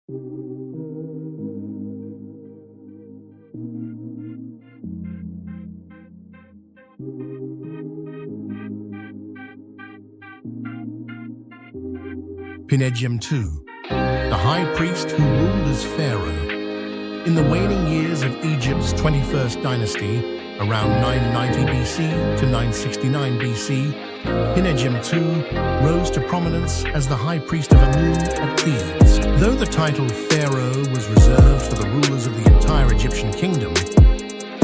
Pinedjem II, the High Priest who ruled as Pharaoh. In the waning years of Egypt's 21st dynasty, around 990 BC to 969 BC, Pinedjem II rose to prominence as the High Priest of Amun at Thebes. Though the title Pharaoh was reserved for the rulers of the entire Egyptian kingdom,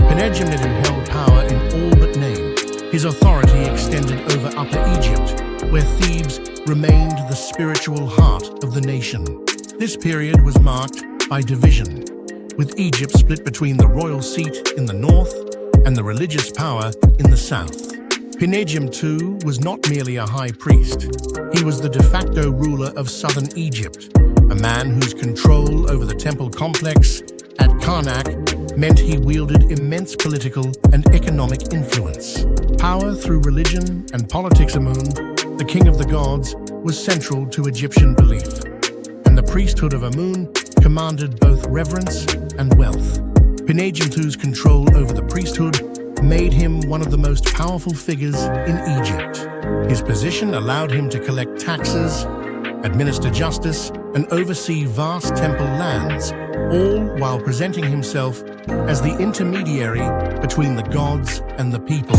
Pinedjem II held power in all but name. His authority extended over Upper Egypt, where Thebes remained the spiritual heart of the nation. This period was marked by division, with Egypt split between the royal seat in the north and the religious power in the south. Pinedjem II was not merely a high priest. He was the de facto ruler of southern Egypt, a man whose control over the temple complex at Karnak meant he wielded immense political and economic influence. Power through religion and politics. Amun, the king of the gods, was central to Egyptian belief, and the priesthood of Amun commanded both reverence and wealth. Pinedjem II's control over the priesthood made him one of the most powerful figures in Egypt. His position allowed him to collect taxes, administer justice, and oversee vast temple lands, all while presenting himself as the intermediary between the gods and the people.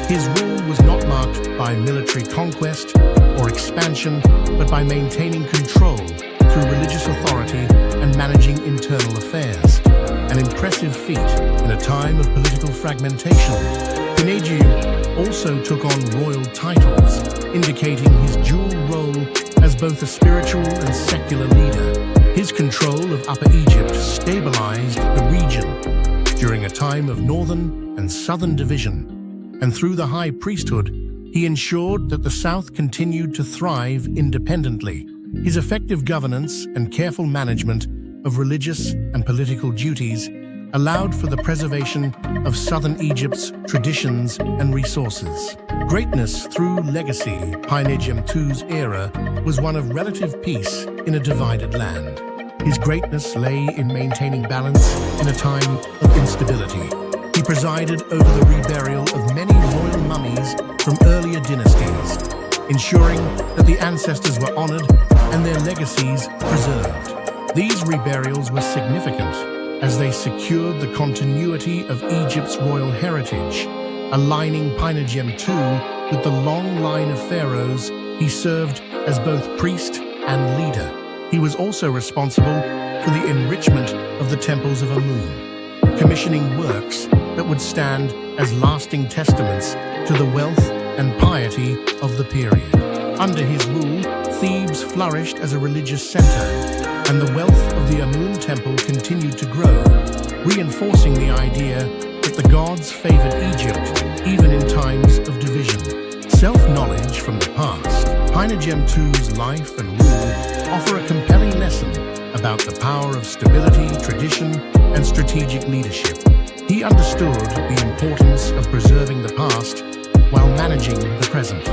His rule was not marked by military conquest or expansion, but by maintaining control through religious authority and managing internal affairs, an impressive feat in a time of political fragmentation. Pinedjem also took on royal titles, indicating his dual role as both a spiritual and secular leader. His control of Upper Egypt stabilized the region during a time of northern and southern division, and through the high priesthood, he ensured that the south continued to thrive independently. His effective governance and careful management of religious and political duties allowed for the preservation of southern Egypt's traditions and resources. Greatness through legacy. Pinedjem II's era was one of relative peace in a divided land. His greatness lay in maintaining balance in a time of instability. He presided over the reburial of many royal mummies from earlier dynasties, ensuring that the ancestors were honored and their legacies preserved. These reburials were significant as they secured the continuity of Egypt's royal heritage, aligning Pinedjem II with the long line of pharaohs he served as both priest and leader. He was also responsible for the enrichment of the temples of Amun, commissioning works that would stand as lasting testaments to the wealth and piety of the period. Under his rule, Thebes flourished as a religious center, and the wealth of the Amun temple continued to grow, reinforcing the idea that the gods favored Egypt even in times of division. Self-knowledge from the past. Pinedjem II's life and rule offer a compelling lesson about the power of stability, tradition, and strategic leadership. He understood the importance of preserving the past while managing the present.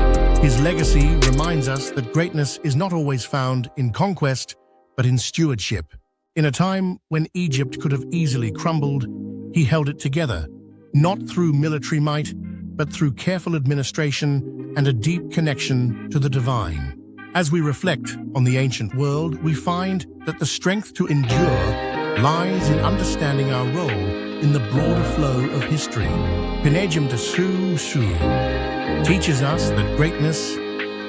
His legacy reminds us that greatness is not always found in conquest, but in stewardship. In a time when Egypt could have easily crumbled, he held it together, not through military might, but through careful administration and a deep connection to the divine. As we reflect on the ancient world, we find that the strength to endure lies in understanding our role in the broader flow of history. Pinedjem II teaches us that greatness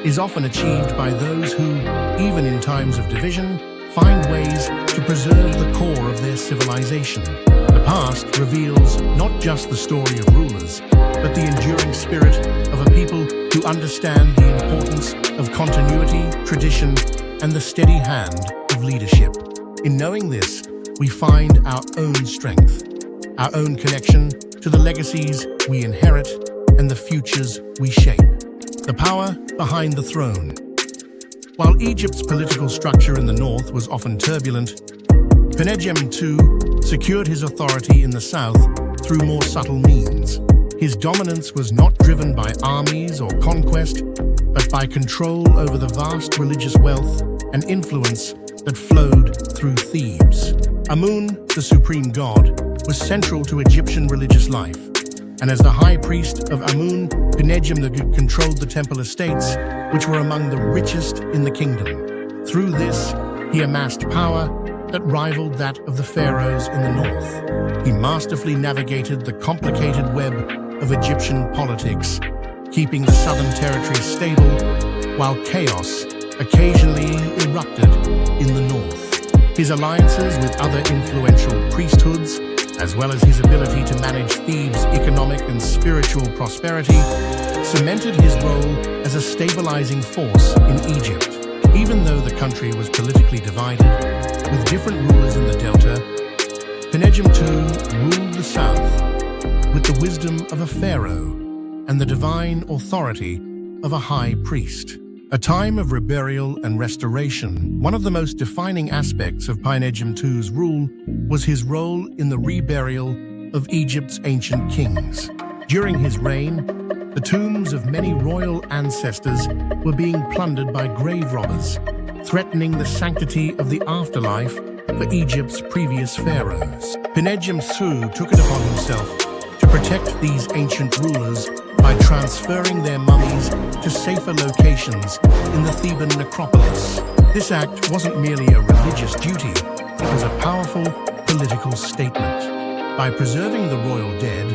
is often achieved by those who, even in times of division, find ways to preserve the core of their civilization. The past reveals not just the story of rulers, but the enduring spirit of a people who understand the importance of continuity, tradition, and the steady hand of leadership. In knowing this, we find our own strength, our own connection to the legacies we inherit and the futures we shape. The power behind the throne. While Egypt's political structure in the north was often turbulent, Pinedjem II secured his authority in the south through more subtle means. His dominance was not driven by armies or conquest, but by control over the vast religious wealth and influence that flowed through Thebes. Amun, the supreme god, was central to Egyptian religious life, and as the High Priest of Amun, Pinedjem II controlled the temple estates, which were among the richest in the kingdom. Through this, he amassed power that rivaled that of the pharaohs in the north. He masterfully navigated the complicated web of Egyptian politics, keeping the southern territories stable, while chaos occasionally erupted in the north. His alliances with other influential priesthoods, as well as his ability to manage Thebes' economic and spiritual prosperity, cemented his role as a stabilizing force in Egypt. Even though the country was politically divided, with different rulers in the delta, Pinedjem II ruled the south with the wisdom of a pharaoh and the divine authority of a high priest. A time of reburial and restoration, one of the most defining aspects of Pinedjem II's rule was his role in the reburial of Egypt's ancient kings. During his reign, the tombs of many royal ancestors were being plundered by grave robbers, threatening the sanctity of the afterlife for Egypt's previous pharaohs. Pinedjem II took it upon himself to protect these ancient rulers by transferring their mummies to safer locations in the Theban necropolis. This act wasn't merely a religious duty, it was a powerful political statement. By preserving the royal dead,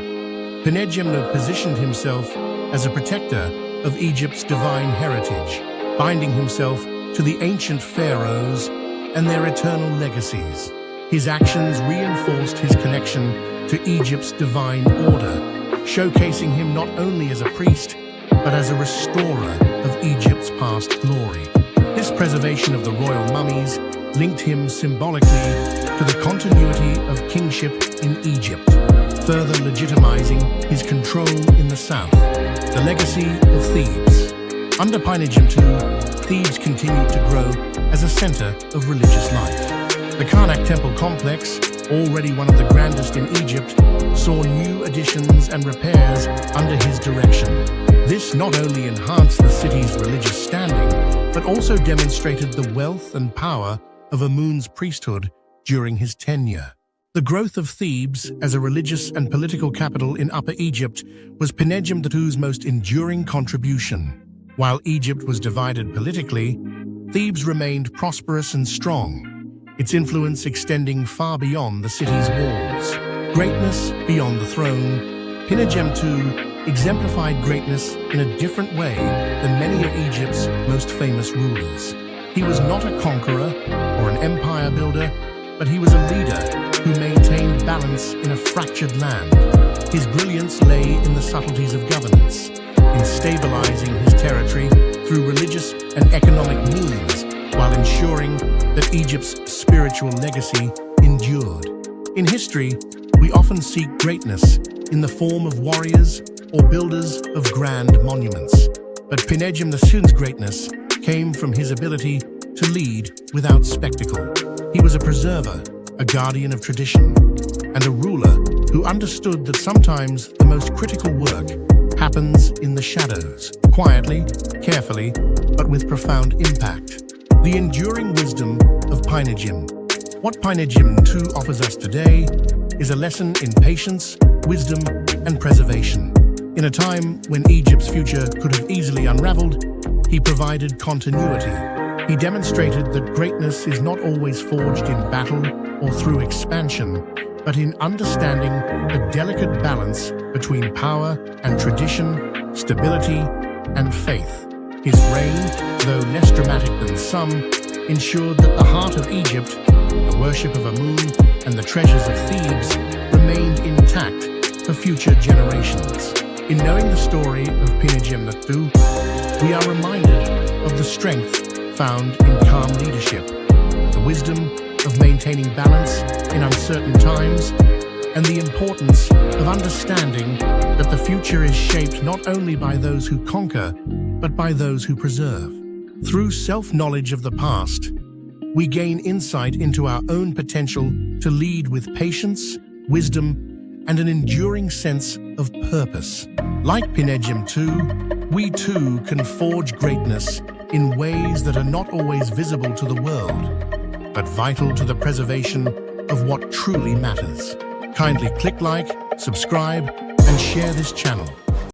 Pinedjem II positioned himself as a protector of Egypt's divine heritage, binding himself to the ancient pharaohs and their eternal legacies. His actions reinforced his connection to Egypt's divine order, showcasing him not only as a priest, but as a restorer of Egypt's past glory. This preservation of the royal mummies linked him symbolically to the continuity of kingship in Egypt, further legitimizing his control in the south. The legacy of Thebes. Under Pinedjem II, Thebes continued to grow as a center of religious life. The Karnak temple complex, already one of the grandest in Egypt, saw new additions and repairs under his direction. This not only enhanced the city's religious standing, but also demonstrated the wealth and power of Amun's priesthood during his tenure. The growth of Thebes as a religious and political capital in Upper Egypt was Pinedjem II's most enduring contribution. While Egypt was divided politically, Thebes remained prosperous and strong, its influence extending far beyond the city's walls. Greatness beyond the throne, Pinedjem II exemplified greatness in a different way than many of Egypt's most famous rulers. He was not a conqueror or an empire builder, but he was a leader who maintained balance in a fractured land. His brilliance lay in the subtleties of governance, in stabilizing his territory through religious and economic means, while ensuring that Egypt's spiritual legacy endured. In history, we often seek greatness in the form of warriors or builders of grand monuments. But Pinedjem II's greatness came from his ability to lead without spectacle. He was a preserver, a guardian of tradition, and a ruler who understood that sometimes the most critical work happens in the shadows, quietly, carefully, but with profound impact. The enduring wisdom of Pinedjem. What Pinedjem II offers us today is a lesson in patience, wisdom, and preservation. In a time when Egypt's future could have easily unraveled, he provided continuity. He demonstrated that greatness is not always forged in battle or through expansion, but in understanding a delicate balance between power and tradition, stability and faith. His reign, though less dramatic than some, ensured that the heart of Egypt, the worship of Amun, and the treasures of Thebes remained intact for future generations. In knowing the story of Pinedjem II, we are reminded of the strength found in calm leadership, the wisdom of maintaining balance in uncertain times, and the importance of understanding that the future is shaped not only by those who conquer, but by those who preserve. Through self-knowledge of the past, we gain insight into our own potential to lead with patience, wisdom, and an enduring sense of purpose. Like Pinedjem II, we too can forge greatness in ways that are not always visible to the world. but vital to the preservation of what truly matters. Kindly click like, subscribe, and share this channel.